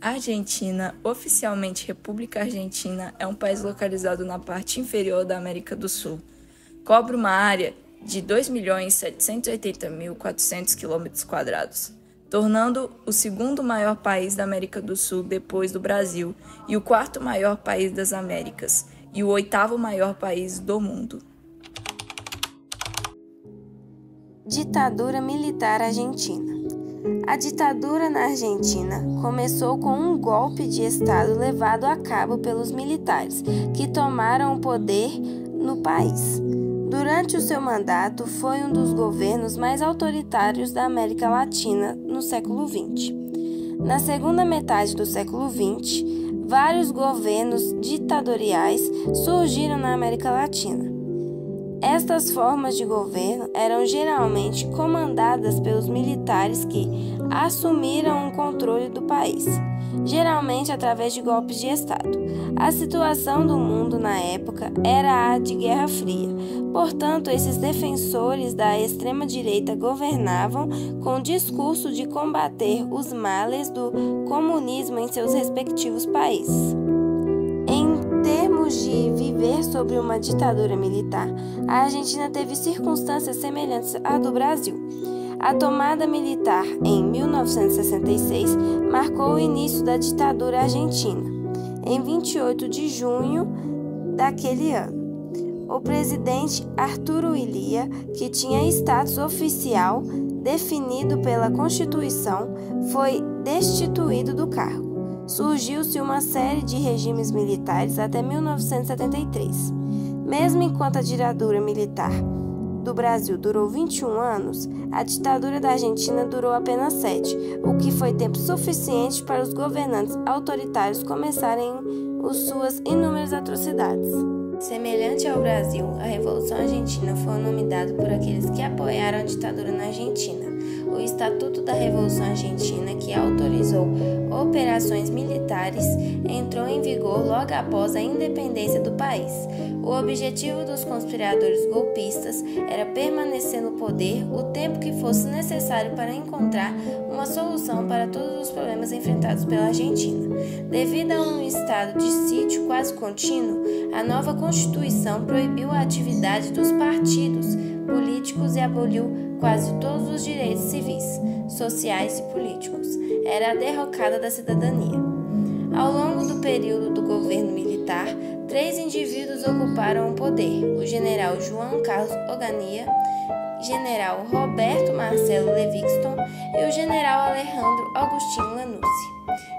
Argentina, oficialmente República Argentina, é um país localizado na parte inferior da América do Sul. Cobre uma área de 2.780.400 km², tornando o segundo maior país da América do Sul depois do Brasil e o quarto maior país das Américas e o oitavo maior país do mundo. Ditadura militar argentina. A ditadura na Argentina começou com um golpe de Estado levado a cabo pelos militares, que tomaram o poder no país. Durante o seu mandato, foi um dos governos mais autoritários da América Latina no século XX. Na segunda metade do século XX, vários governos ditatoriais surgiram na América Latina. Estas formas de governo eram geralmente comandadas pelos militares que assumiram o controle do país, geralmente através de golpes de Estado. A situação do mundo na época era a de Guerra Fria, portanto, esses defensores da extrema-direita governavam com o discurso de combater os males do comunismo em seus respectivos países. Em termos de viver sob uma ditadura militar, a Argentina teve circunstâncias semelhantes à do Brasil. A tomada militar em 1966 marcou o início da ditadura argentina. Em 28 de junho daquele ano, o presidente Arturo Illia, que tinha status oficial definido pela Constituição, foi destituído do cargo. Surgiu-se uma série de regimes militares até 1973. Mesmo enquanto a ditadura militar do Brasil durou 21 anos, a ditadura da Argentina durou apenas 7, o que foi tempo suficiente para os governantes autoritários começarem suas inúmeras atrocidades. Semelhante ao Brasil, a Revolução Argentina foi o nome dado por aqueles que apoiaram a ditadura na Argentina. O Estatuto da Revolução Argentina, que autorizou operações militares, entrou em vigor logo após a independência do país. O objetivo dos conspiradores golpistas era permanecer no poder o tempo que fosse necessário para encontrar uma solução para todos os problemas enfrentados pela Argentina. Devido a um estado de sítio quase contínuo, a nova Constituição proibiu a atividade dos partidos políticos e aboliu quase todos os direitos civis, sociais e políticos. Era a derrocada da cidadania. Ao longo do período do governo militar, 3 indivíduos ocuparam o poder: o general João Carlos Onganía, general Roberto Marcelo Levingston e o general Alejandro Agustín Lanusse.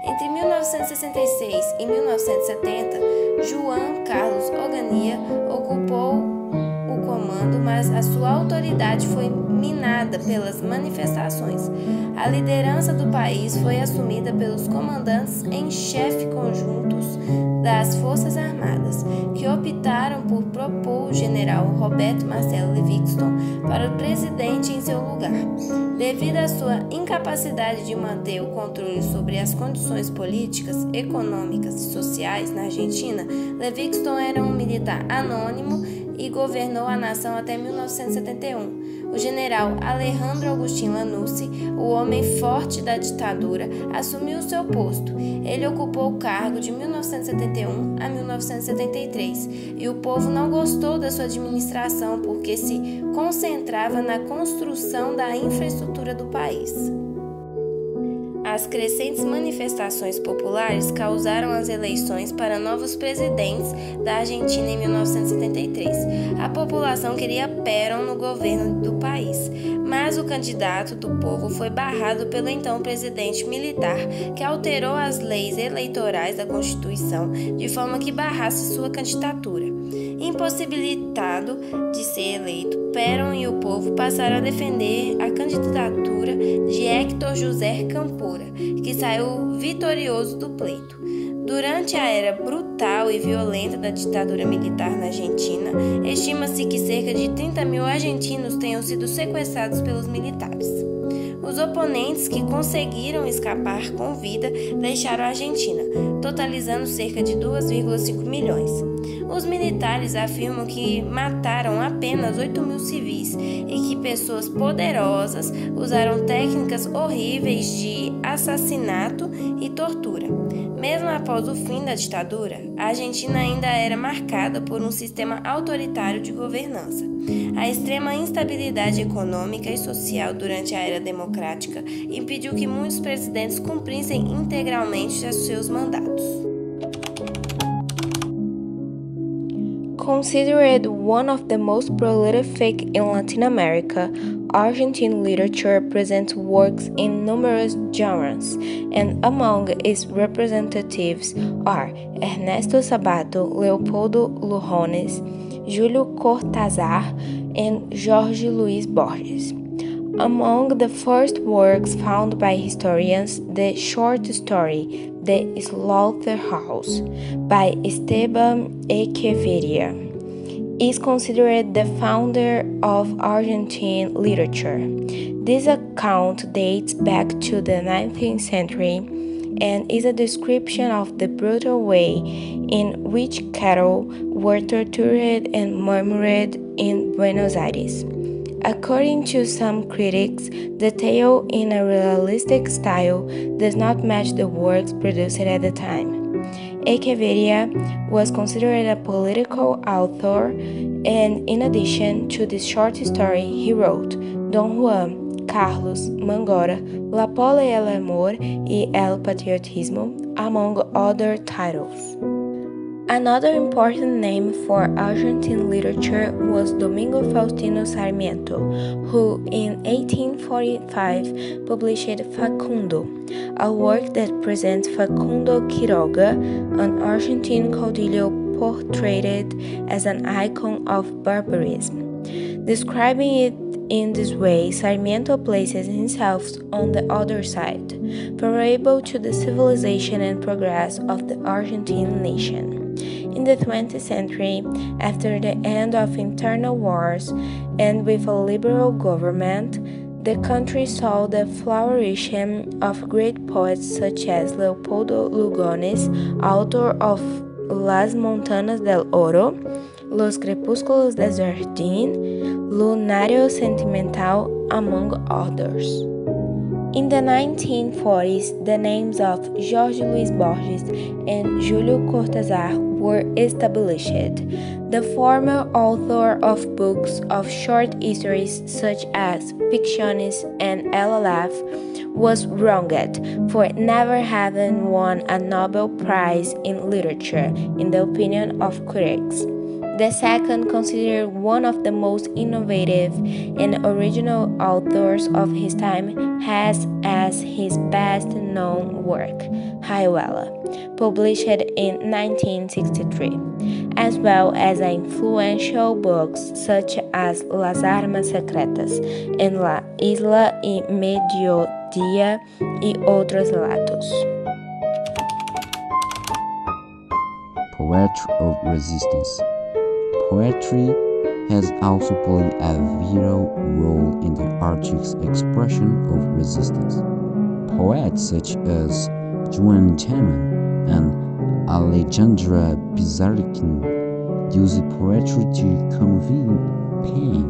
Entre 1966 e 1970, João Carlos Onganía ocupou o comando, mas a sua autoridade foi minada pelas manifestações. A liderança do país foi assumida pelos comandantes em chefe conjuntos das Forças Armadas, que optaram por propor o general Roberto Marcelo Levingston para o presidente em seu lugar. Devido à sua incapacidade de manter o controle sobre as condições políticas, econômicas e sociais na Argentina, Levingston era um militar anônimo e governou a nação até 1971. O general Alejandro Agustín Lanusse, o homem forte da ditadura, assumiu seu posto. Ele ocupou o cargo de 1971 a 1973 e o povo não gostou da sua administração porque se concentrava na construção da infraestrutura do país. As crescentes manifestações populares causaram as eleições para novos presidentes da Argentina em 1973. A população queria Perón no governo do país, mas o candidato do povo foi barrado pelo então presidente militar, que alterou as leis eleitorais da Constituição de forma que barrasse sua candidatura. Impossibilitado de ser eleito, Perón e o povo passaram a defender a candidatura de Héctor José Câmpora, que saiu vitorioso do pleito. Durante a era brutal e violenta da ditadura militar na Argentina, estima-se que cerca de 30 mil argentinos tenham sido sequestrados pelos militares. Os oponentes que conseguiram escapar com vida deixaram a Argentina, totalizando cerca de 2,5 milhões. Os militares afirmam que mataram apenas 8.000 civis e que pessoas poderosas usaram técnicas horríveis de assassinato e tortura. Mesmo após o fim da ditadura, a Argentina ainda era marcada por um sistema autoritário de governança. A extrema instabilidade econômica e social durante a era democrática impediu que muitos presidentes cumprissem integralmente seus mandatos. Considered one of the most prolific in Latin America, Argentine literature presents works in numerous genres, and among its representatives are Ernesto Sabato, Leopoldo Lugones, Júlio Cortázar, and Jorge Luis Borges. Among the first works found by historians, the short story The Slaughterhouse by Esteban Echeverría is considered the founder of Argentine literature. This account dates back to the 19th century and is a description of the brutal way in which cattle were tortured and murdered in Buenos Aires. According to some critics, the tale in a realistic style does not match the works produced at the time. Echeverría was considered a political author, and in addition to this short story, he wrote Don Juan, Carlos, Mangora, La Pole y el Amor y el Patriotismo, among other titles. Another important name for Argentine literature was Domingo Faustino Sarmiento, who in 1845 published Facundo, a work that presents Facundo Quiroga, an Argentine caudillo portrayed as an icon of barbarism. Describing it in this way, Sarmiento places himself on the other side, favorable to the civilization and progress of the Argentine nation. In the 20th century, after the end of internal wars and with a liberal government, the country saw the flourishing of great poets such as Leopoldo Lugones, author of Las Montanas del Oro, Los Crepúsculos de Jardín, Lunario Sentimental, among others. In the 1940s, the names of Jorge Luis Borges and Júlio Cortázar were established. The former author of books of short histories such as Ficciones and LLF was wronged for never having won a Nobel Prize in Literature, in the opinion of critics. The second, considered one of the most innovative and original authors of his time, has as his best-known work, Rayuela, published in 1963, as well as influential books such as Las Armas Secretas and La Isla y Mediodía y otros relatos. Poetry of Resistance. Poetry has also played a vital role in the artistic expression of resistance. Poets such as Joan Gemen and Alejandra Pizarnik use poetry to convey pain,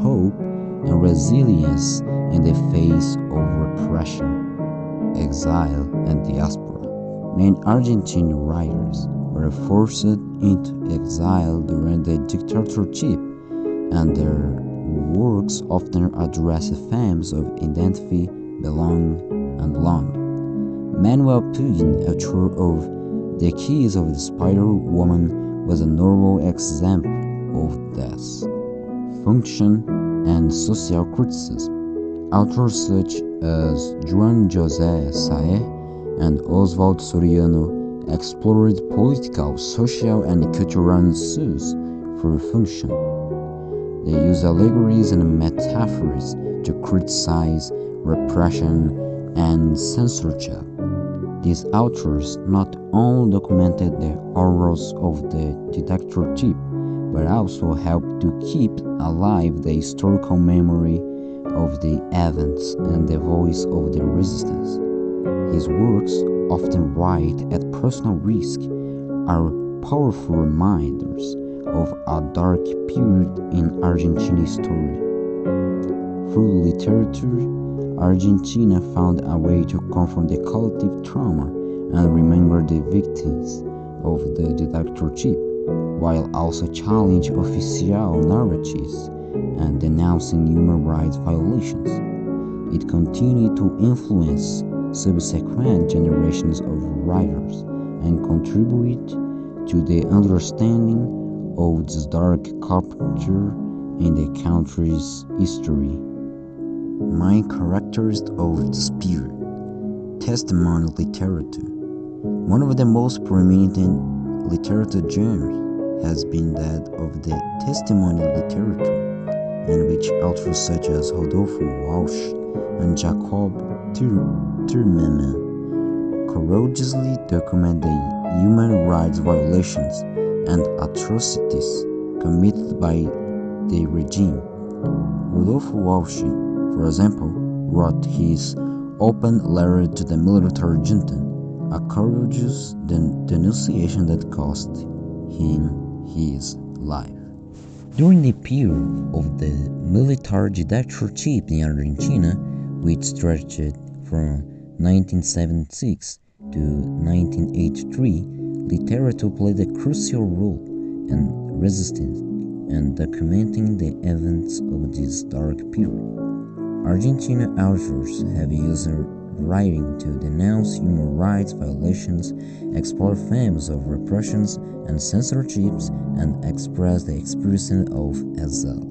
hope, and resilience in the face of repression, exile, and diaspora. Many Argentine writers were forced into exile during the dictatorship, and their works often address themes of identity, belonging, and longing. Manuel Pugin, author of The Keys of the Spider Woman, was a notable example of this function and social criticism. Authors such as Juan José Saez and Oswald Soriano explored political, social, and cultural issues for function. They use allegories and metaphors to criticize repression and censorship. These authors not only documented the horrors of the dictatorship, but also helped to keep alive the historical memory of the events and the voice of the resistance. His works, often right at personal risk, are powerful reminders of a dark period in Argentine history. Through literature, Argentina found a way to confront the collective trauma and remember the victims of the dictatorship, while also challenging official narratives and denouncing human rights violations. It continued to influence subsequent generations of writers and contribute to the understanding of this dark chapter in the country's history. Main characters of this period: testimonial literature. One of the most prominent literature genres has been that of the testimonial literature, in which authors such as Rodolfo Walsh and Jacob Timerman courageously document the human rights violations and atrocities committed by the regime. Rodolfo Walsh, for example, wrote his open letter to the military junta, a courageous denunciation that cost him his life. During the period of the military dictatorship in Argentina, which stretched from 1976 to 1983, literature played a crucial role in resistance and documenting the events of this dark period. Argentina authors have used writing to denounce human rights violations, explore themes of repressions and censorships, and express the experience of exile.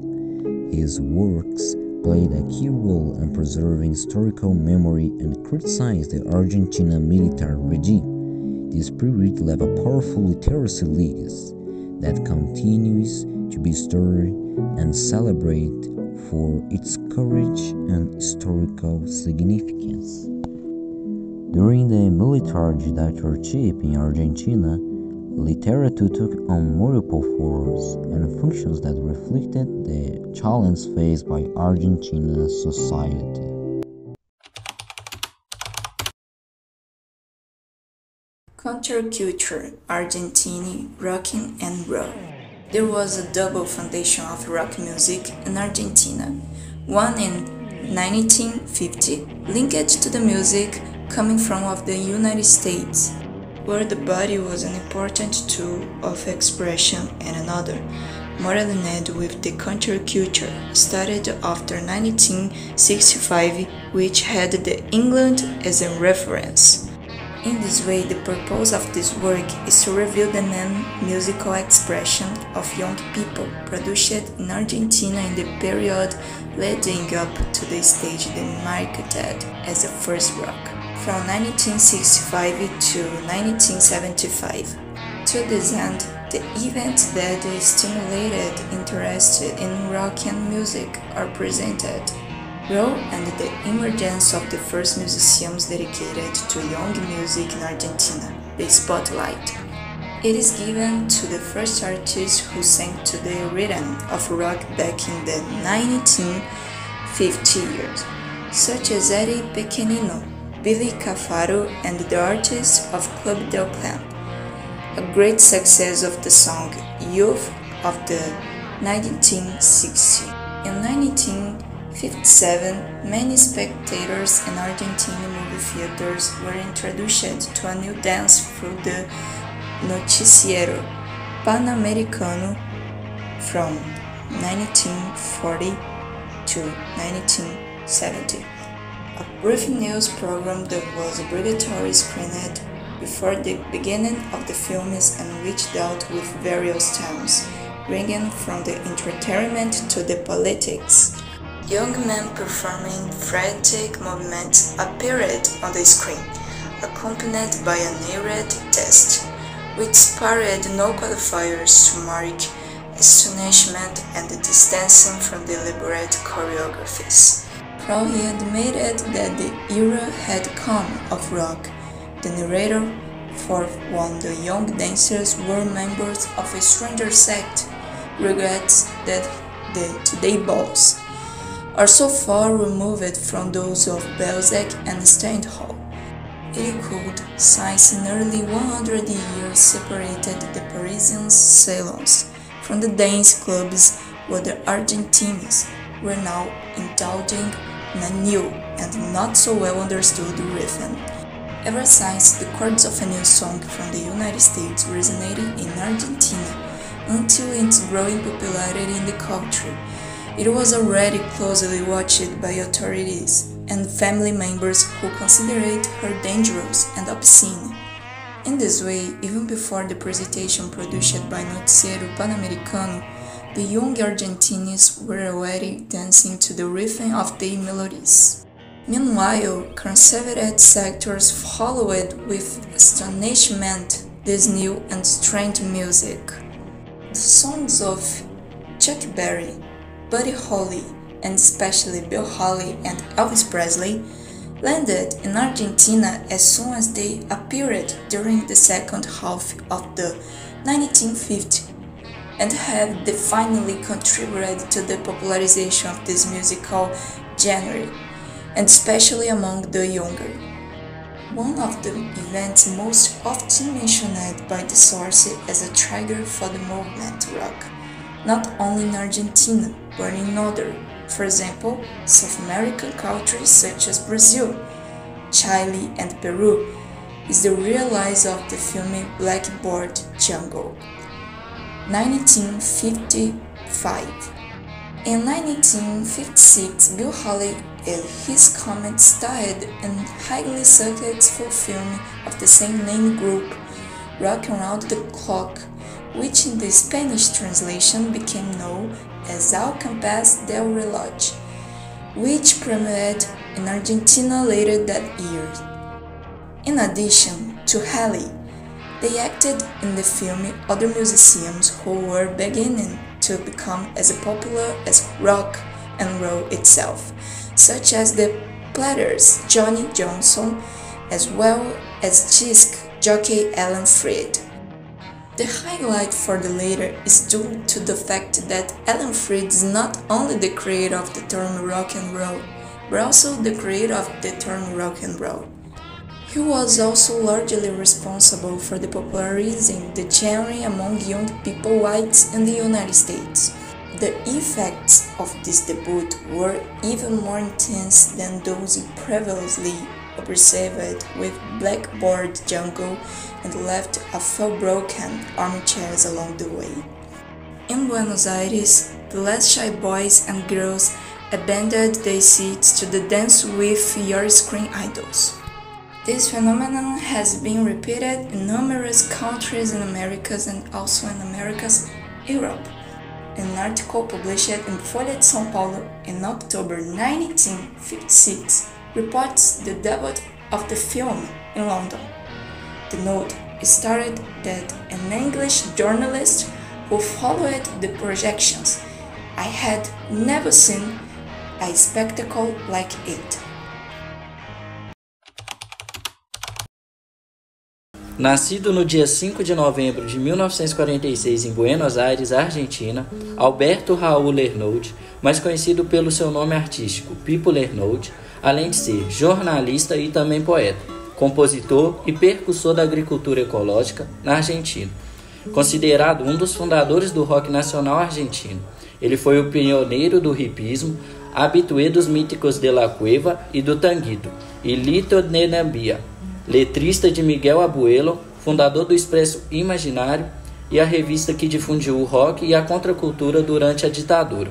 His works played a key role in preserving historical memory and criticized the Argentina military regime. This period left a powerful literacy legacy that continues to be studied and celebrated for its courage and historical significance. During the military dictatorship in Argentina, literature took on multiple forms and functions that reflected the challenges faced by Argentine society. Counterculture, Argentine rock and roll. There was a double foundation of rock music in Argentina, one in 1950, linked to the music coming from the United States, where the body was an important tool of expression, and another, more aligned with the counterculture, started after 1965, which had the England as a reference. In this way, the purpose of this work is to reveal the main musical expression of young people produced in Argentina in the period leading up to the stage they marketed as the first rock, from 1965 to 1975. To this end, the events that stimulated interest in rock and music are presented. Role and the emergence of the first museums dedicated to young music in Argentina, the Spotlight. It is given to the first artists who sang to the rhythm of rock back in the 1950 years, such as Eddie Pequenino, Billy Cafaro, and the artists of Club Del Plan. A great success of the song Youth of the 1960. In 1957, many spectators in Argentine movie theaters were introduced to a new dance through the Noticiero Panamericano from 1940 to 1970. A brief news program that was obligatory screened before the beginning of the films and which dealt with various themes, ranging from the entertainment to the politics. Young men performing frantic movements appeared on the screen, accompanied by an arid test, which spared no qualifiers to mark astonishment and distancing from the elaborate choreographies. While he admitted that the era had come of rock, the narrator forewarned the young dancers were members of a stranger sect, regrets that the today balls are so far removed from those of Balzac and Stendhal. It could, since nearly 100 years separated the Parisian salons from the dance clubs where the Argentines were now indulging in a new and not so well understood rhythm. Ever since the chords of a new song from the United States resonated in Argentina until its growing popularity in the country, it was already closely watched by authorities and family members who considered her dangerous and obscene. In this way, even before the presentation produced by Noticiero Panamericano, the young Argentines were already dancing to the rhythm of their melodies. Meanwhile, conservative sectors followed with astonishment this new and strange music. The songs of Chuck Berry, Buddy Holly, and especially Bill Haley and Elvis Presley, landed in Argentina as soon as they appeared during the second half of the 1950s, and have definitely contributed to the popularization of this musical genre, and especially among the younger. One of the events most often mentioned by the source as a trigger for the movement rock, not only in Argentina, but in other, for example, South American countries such as Brazil, Chile, and Peru, is the release of the film Blackboard Jungle, 1955. In 1956, Bill Haley and his comment starred in highly successful film of the same name group, Rock Around the Clock, which in the Spanish translation became known as Al Compás del Reloj, which premiered in Argentina later that year. In addition to Haley, they acted in the film other musicians who were beginning to become as popular as rock and roll itself, such as the Platters' Johnny Johnson, as well as disc jockey Alan Freed. The highlight for the latter is due to the fact that Alan Freed is not only the creator of the term rock and roll, but also the creator of the term rock and roll. He was also largely responsible for the popularizing the genre among young people whites in the United States. The effects of this debut were even more intense than those previously observed with Blackboard Jungle and left a few broken armchairs along the way. In Buenos Aires, the last shy boys and girls abandoned their seats to the dance with your screen idols. This phenomenon has been repeated in numerous countries in Americas and also in Americas, Europe. An article published in Folha de São Paulo in October 1956 reports the debut of the film in London. The note stated that an English journalist who followed the projections, "I had never seen a spectacle like it." Nascido no dia 5 de novembro de 1946 em Buenos Aires, Argentina, Alberto Raul Lernoud, mais conhecido pelo seu nome artístico Pipo Lernoud, além de ser jornalista e também poeta, compositor e percussor da agricultura ecológica na Argentina. Considerado um dos fundadores do rock nacional argentino, ele foi o pioneiro do hipismo, habitué dos míticos de la Cueva e do tanguito, e Lito Nenambia, letrista de Miguel Abuelo, fundador do Expresso Imaginário e a revista que difundiu o rock e a contracultura durante a ditadura.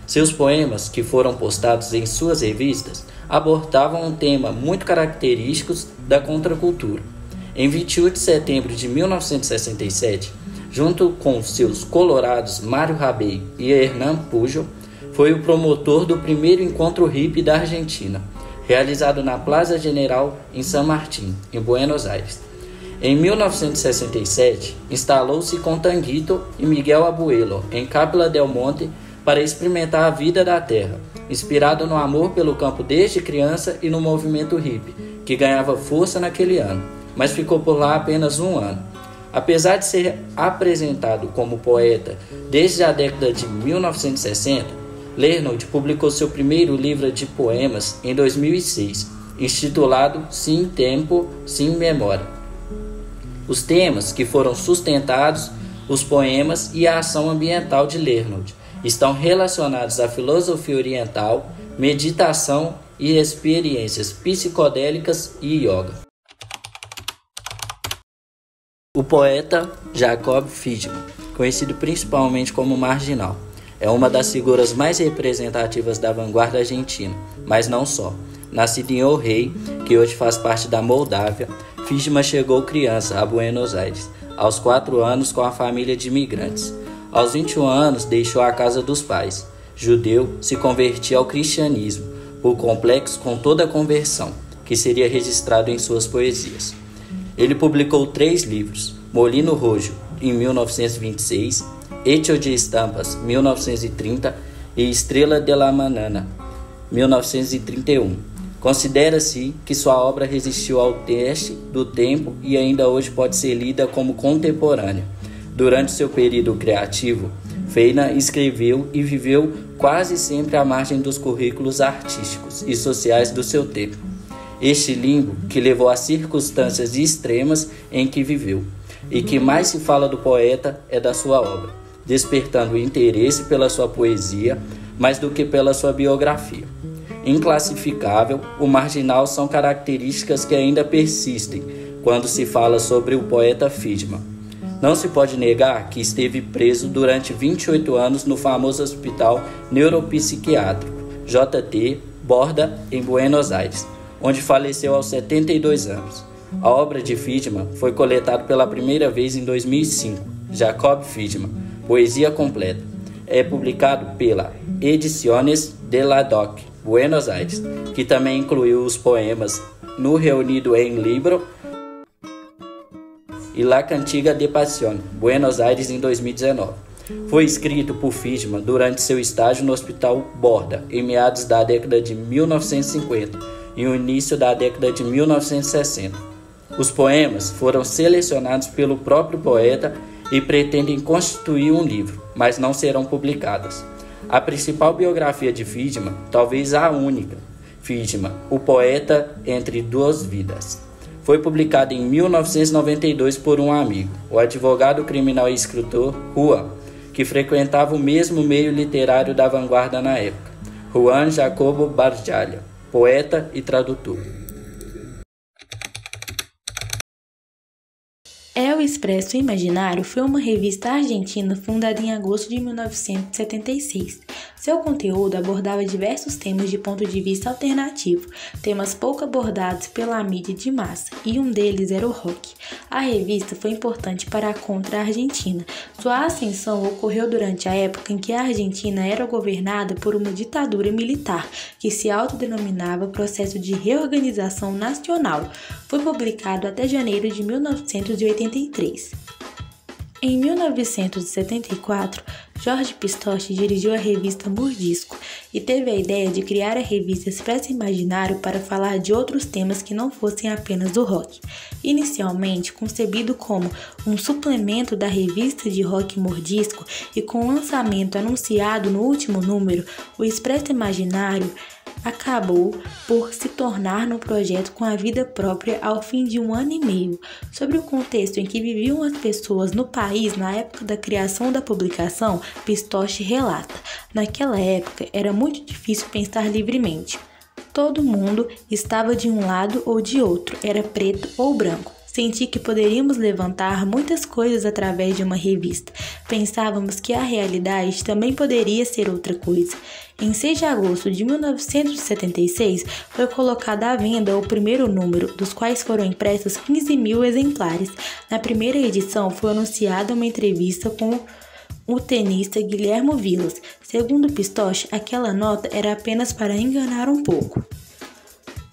Seus poemas, que foram postados em suas revistas, abordavam um tema muito característico da contracultura. Em 28 de setembro de 1967, junto com seus colorados Mário Rabei e Hernán Pujol, foi o promotor do primeiro encontro hippie da Argentina, realizado na Plaza General em San Martín, em Buenos Aires. Em 1967, instalou-se com Tanguito e Miguel Abuelo em Capilla del Monte para experimentar a vida da terra, inspirado no amor pelo campo desde criança e no movimento hippie, que ganhava força naquele ano, mas ficou por lá apenas um ano. Apesar de ser apresentado como poeta desde a década de 1960, Lernout publicou seu primeiro livro de poemas em 2006, intitulado Sem Tempo, Sem Memória. Os temas que foram sustentados, os poemas e a ação ambiental de Lernout estão relacionados à filosofia oriental, meditação e experiências psicodélicas e yoga. O poeta Jacob Friedman, conhecido principalmente como Marginal, é uma das figuras mais representativas da vanguarda argentina, mas não só. Nascido em El Rey, que hoje faz parte da Moldávia, Friedman chegou criança a Buenos Aires, aos 4 anos com a família de imigrantes. Aos 21 anos deixou a casa dos pais. Judeu, se convertia ao cristianismo, por complexo com toda a conversão, que seria registrado em suas poesias. Ele publicou 3 livros, Molino Rojo, em 1926, Hecho de Estampas, 1930 e Estrela de la Manana, 1931. Considera-se que sua obra resistiu ao teste do tempo e ainda hoje pode ser lida como contemporânea. Durante seu período criativo, Feina escreveu e viveu quase sempre à margem dos currículos artísticos e sociais do seu tempo. Este limbo que levou às circunstâncias extremas em que viveu, e que mais se fala do poeta é da sua obra, despertando interesse pela sua poesia mais do que pela sua biografia. Inclassificável, o marginal são características que ainda persistem quando se fala sobre o poeta Friedman. Não se pode negar que esteve preso durante 28 anos no famoso hospital neuropsiquiátrico JT Borda, em Buenos Aires, onde faleceu aos 72 anos. A obra de Friedman foi coletada pela primeira vez em 2005, Jacob Friedman, Poesia Completa. É publicado pela Ediciones de la Doc, Buenos Aires, que também incluiu os poemas No Reunido em Libro e La Cantiga de Pasión, Buenos Aires, em 2019. Foi escrito por Friedman durante seu estágio no Hospital Borda, em meados da década de 1950 e o início da década de 1960. Os poemas foram selecionados pelo próprio poeta e pretendem constituir um livro, mas não serão publicadas. A principal biografia de Friedman, talvez a única, Friedman, o poeta entre duas vidas, foi publicada em 1992 por um amigo, o advogado criminal e escritor Juan, que frequentava o mesmo meio literário da vanguarda na época, Juan Jacobo Barjalha, poeta e tradutor. El Expresso Imaginário foi uma revista argentina fundada em agosto de 1976. Seu conteúdo abordava diversos temas de ponto de vista alternativo, temas pouco abordados pela mídia de massa, e um deles era o rock. A revista foi importante para a contra-Argentina. Sua ascensão ocorreu durante a época em que a Argentina era governada por uma ditadura militar, que se autodenominava Processo de Reorganização Nacional. Foi publicado até janeiro de 1983. Em 1974, Jorge Pistoche dirigiu a revista Mordisco e teve a ideia de criar a revista Expresso Imaginário para falar de outros temas que não fossem apenas do rock. Inicialmente concebido como um suplemento da revista de rock Mordisco e com o lançamento anunciado no último número, o Expresso Imaginário acabou por se tornar um projeto com a vida própria ao fim de 1 ano e meio. Sobre o contexto em que viviam as pessoas no país na época da criação da publicação, Pistoche relata: naquela época era muito difícil pensar livremente. Todo mundo estava de um lado ou de outro, era preto ou branco. Senti que poderíamos levantar muitas coisas através de uma revista. Pensávamos que a realidade também poderia ser outra coisa. Em 6 de agosto de 1976, foi colocado à venda o primeiro número, dos quais foram impressos 15.000 exemplares. Na primeira edição, foi anunciada uma entrevista com o tenista Guilherme Vilas. Segundo Pistoche, aquela nota era apenas para enganar um pouco.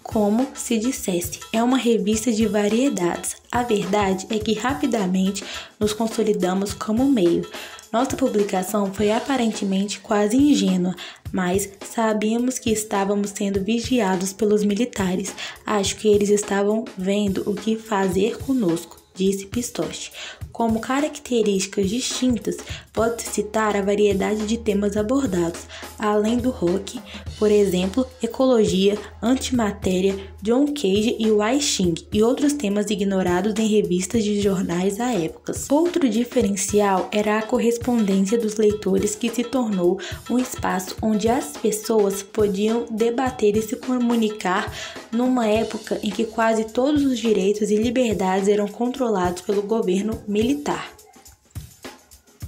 Como se dissesse, é uma revista de variedades. A verdade é que rapidamente nos consolidamos como meio. Nossa publicação foi aparentemente quase ingênua, mas sabíamos que estávamos sendo vigiados pelos militares. Acho que eles estavam vendo o que fazer conosco. disse Pistoche. Como características distintas, pode-se citar a variedade de temas abordados, além do rock, por exemplo, ecologia, antimatéria, John Cage e Wai Xing, e outros temas ignorados em revistas de jornais à época. Outro diferencial era a correspondência dos leitores, que se tornou um espaço onde as pessoas podiam debater e se comunicar numa época em que quase todos os direitos e liberdades eram controlados pelo governo militar.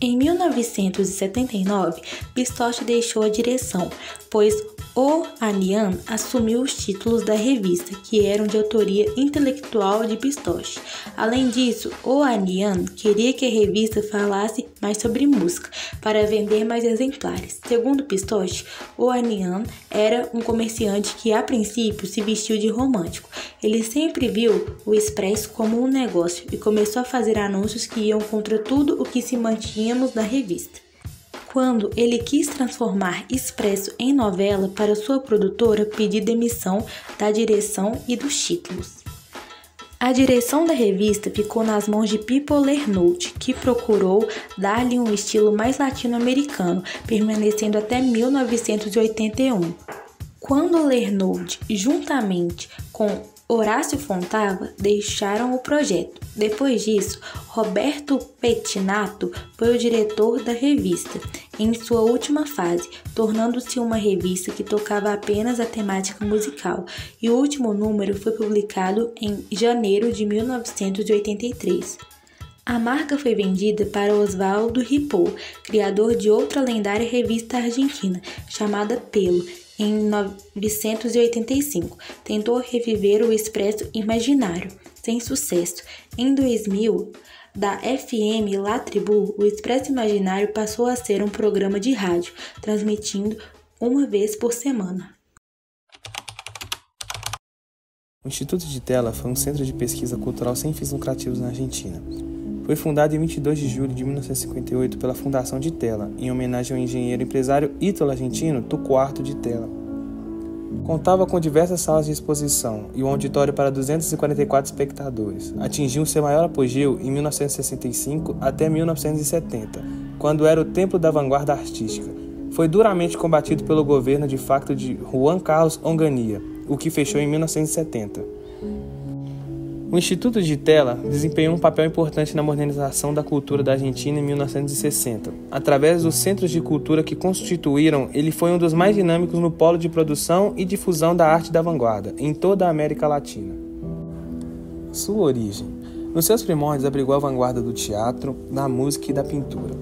Em 1979, Pistoche deixou a direção, pois Ohanian assumiu os títulos da revista, que eram de autoria intelectual de Pistoche. Além disso, Ohanian queria que a revista falasse mais sobre música, para vender mais exemplares. Segundo Pistoche, Ohanian era um comerciante que, a princípio, se vestiu de romântico. Ele sempre viu o Expresso como um negócio e começou a fazer anúncios que iam contra tudo o que se mantínhamos na revista. Quando ele quis transformar Expresso em novela, para sua produtora pedir demissão da direção e dos títulos. A direção da revista ficou nas mãos de Pipo Lernout, que procurou dar-lhe um estilo mais latino-americano, permanecendo até 1981. Quando Lernout, juntamente com Horácio Fontava, deixaram o projeto. Depois disso, Roberto Pettinato foi o diretor da revista, em sua última fase, tornando-se uma revista que tocava apenas a temática musical, e o último número foi publicado em janeiro de 1983. A marca foi vendida para Osvaldo Ripoll, criador de outra lendária revista argentina, chamada Pelo, em 1985. Tentou reviver o Expresso Imaginário, sem sucesso. Em 2000, da FM La Tribu, o Expresso Imaginário passou a ser um programa de rádio, transmitindo uma vez por semana. O Instituto de Tela foi um centro de pesquisa cultural sem fins lucrativos na Argentina. Foi fundado em 22 de julho de 1958 pela Fundação de Tela, em homenagem ao engenheiro empresário ítalo-argentino Torquato de Tela. Contava com diversas salas de exposição e um auditório para 244 espectadores. Atingiu seu maior apogeu em 1965 até 1970, quando era o templo da vanguarda artística. Foi duramente combatido pelo governo de facto de Juan Carlos Onganía, o que fechou em 1970. O Instituto de Tela desempenhou um papel importante na modernização da cultura da Argentina em 1960. Através dos centros de cultura que constituíram, ele foi um dos mais dinâmicos no polo de produção e difusão da arte da vanguarda, em toda a América Latina. Sua origem. Nos seus primórdios abrigou a vanguarda do teatro, da música e da pintura.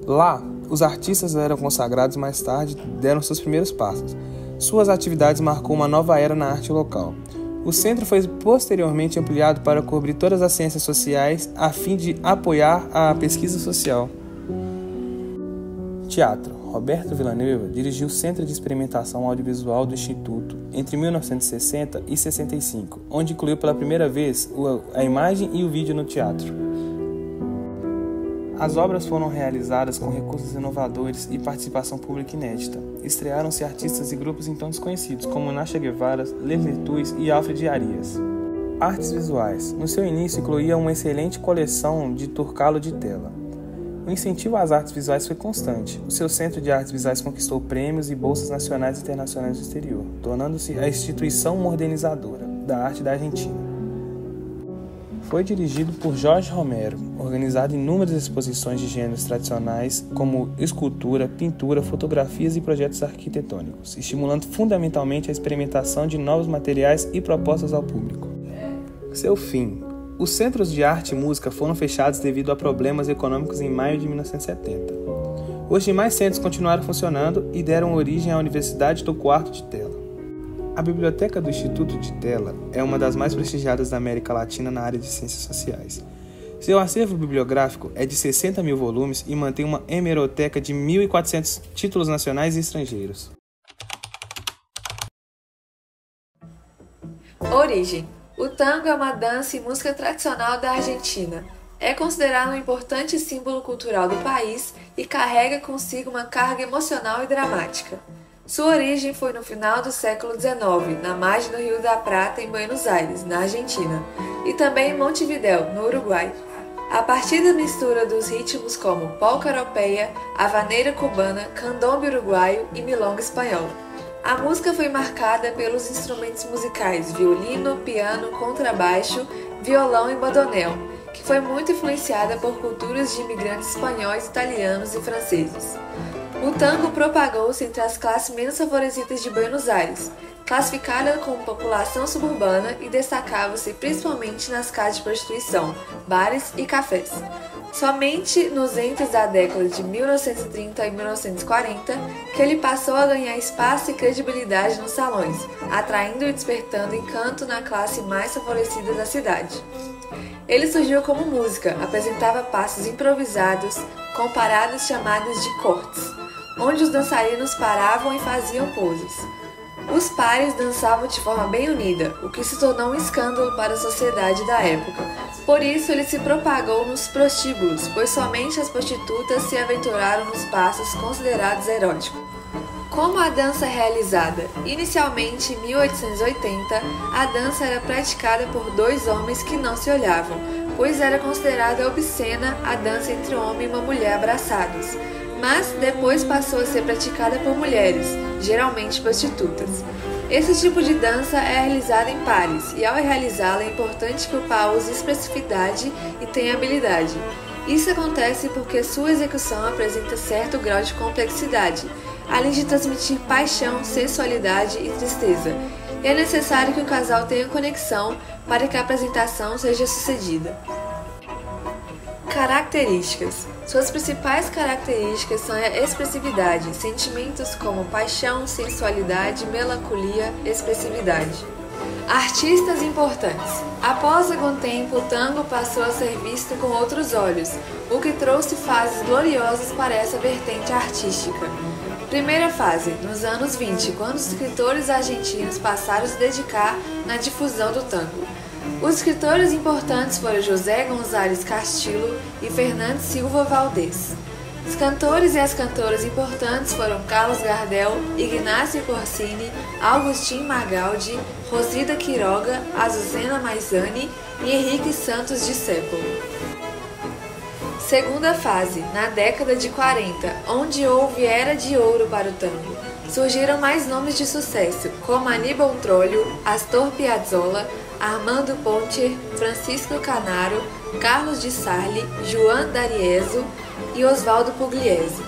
Lá, os artistas eram consagrados, mais tarde deram seus primeiros passos. Suas atividades marcou uma nova era na arte local. O centro foi posteriormente ampliado para cobrir todas as ciências sociais, a fim de apoiar a pesquisa social. Teatro. Roberto Villanueva dirigiu o Centro de Experimentação Audiovisual do Instituto entre 1960 e 65, onde incluiu pela primeira vez a imagem e o vídeo no teatro. As obras foram realizadas com recursos inovadores e participação pública inédita. Estrearam-se artistas e grupos então desconhecidos, como Nacha Guevara, Les Letuis e Alfred Arias. Artes visuais. No seu início, incluía uma excelente coleção de Turcalo de Tela. O incentivo às artes visuais foi constante. O seu Centro de Artes Visuais conquistou prêmios e bolsas nacionais e internacionais do exterior, tornando-se a instituição modernizadora da arte da Argentina. Foi dirigido por Jorge Romero, organizado inúmeras exposições de gêneros tradicionais, como escultura, pintura, fotografias e projetos arquitetônicos, estimulando fundamentalmente a experimentação de novos materiais e propostas ao público. Seu fim. Os centros de arte e música foram fechados devido a problemas econômicos em maio de 1970. Os demais centros continuaram funcionando e deram origem à Universidade Torquato de Tela. A Biblioteca do Instituto de Tela é uma das mais prestigiadas da América Latina na área de ciências sociais. Seu acervo bibliográfico é de 60 mil volumes e mantém uma hemeroteca de 1.400 títulos nacionais e estrangeiros. Origem. O tango é uma dança e música tradicional da Argentina. É considerado um importante símbolo cultural do país e carrega consigo uma carga emocional e dramática. Sua origem foi no final do século XIX, na margem do Rio da Prata, em Buenos Aires, na Argentina, e também em Montevidéu, no Uruguai. A partir da mistura dos ritmos como polca europeia, havaneira cubana, candombe uruguaio e milonga espanhola. A música foi marcada pelos instrumentos musicais violino, piano, contrabaixo, violão e bandoneon, que foi muito influenciada por culturas de imigrantes espanhóis, italianos e franceses. O tango propagou-se entre as classes menos favorecidas de Buenos Aires, classificada como população suburbana, e destacava-se principalmente nas casas de prostituição, bares e cafés. Somente nos entes da década de 1930 e 1940 que ele passou a ganhar espaço e credibilidade nos salões, atraindo e despertando encanto na classe mais favorecida da cidade. Ele surgiu como música, apresentava passos improvisados com paradas chamadas de cortes, onde os dançarinos paravam e faziam poses. Os pares dançavam de forma bem unida, o que se tornou um escândalo para a sociedade da época. Por isso, ele se propagou nos prostíbulos, pois somente as prostitutas se aventuraram nos passos considerados eróticos. Como a dança é realizada? Inicialmente, em 1880, a dança era praticada por dois homens que não se olhavam, pois era considerada obscena a dança entre um homem e uma mulher abraçados. Mas depois passou a ser praticada por mulheres, geralmente prostitutas. Esse tipo de dança é realizada em pares, e ao realizá-la é importante que o par use expressividade e tenha habilidade. Isso acontece porque sua execução apresenta certo grau de complexidade, além de transmitir paixão, sensualidade e tristeza, e é necessário que o casal tenha conexão para que a apresentação seja sucedida. Características. Suas principais características são a expressividade, sentimentos como paixão, sensualidade, melancolia, expressividade. Artistas importantes. Após algum tempo, o tango passou a ser visto com outros olhos, o que trouxe fases gloriosas para essa vertente artística. Primeira fase, nos anos 20, quando os escritores argentinos passaram a se dedicar na difusão do tango. Os escritores importantes foram José González Castillo e Fernando Silva Valdés. Os cantores e as cantoras importantes foram Carlos Gardel, Ignácio Corsini, Agustin Magaldi, Rosida Quiroga, Azucena Maizani e Henrique Santos Discépolo. Segunda fase, na década de 40, onde houve era de ouro para o tango. Surgiram mais nomes de sucesso, como Aníbal Troilo, Astor Piazzolla, Armando Pontier, Francisco Canaro, Carlos de Sarli, Juan D'Arieso e Osvaldo Pugliese.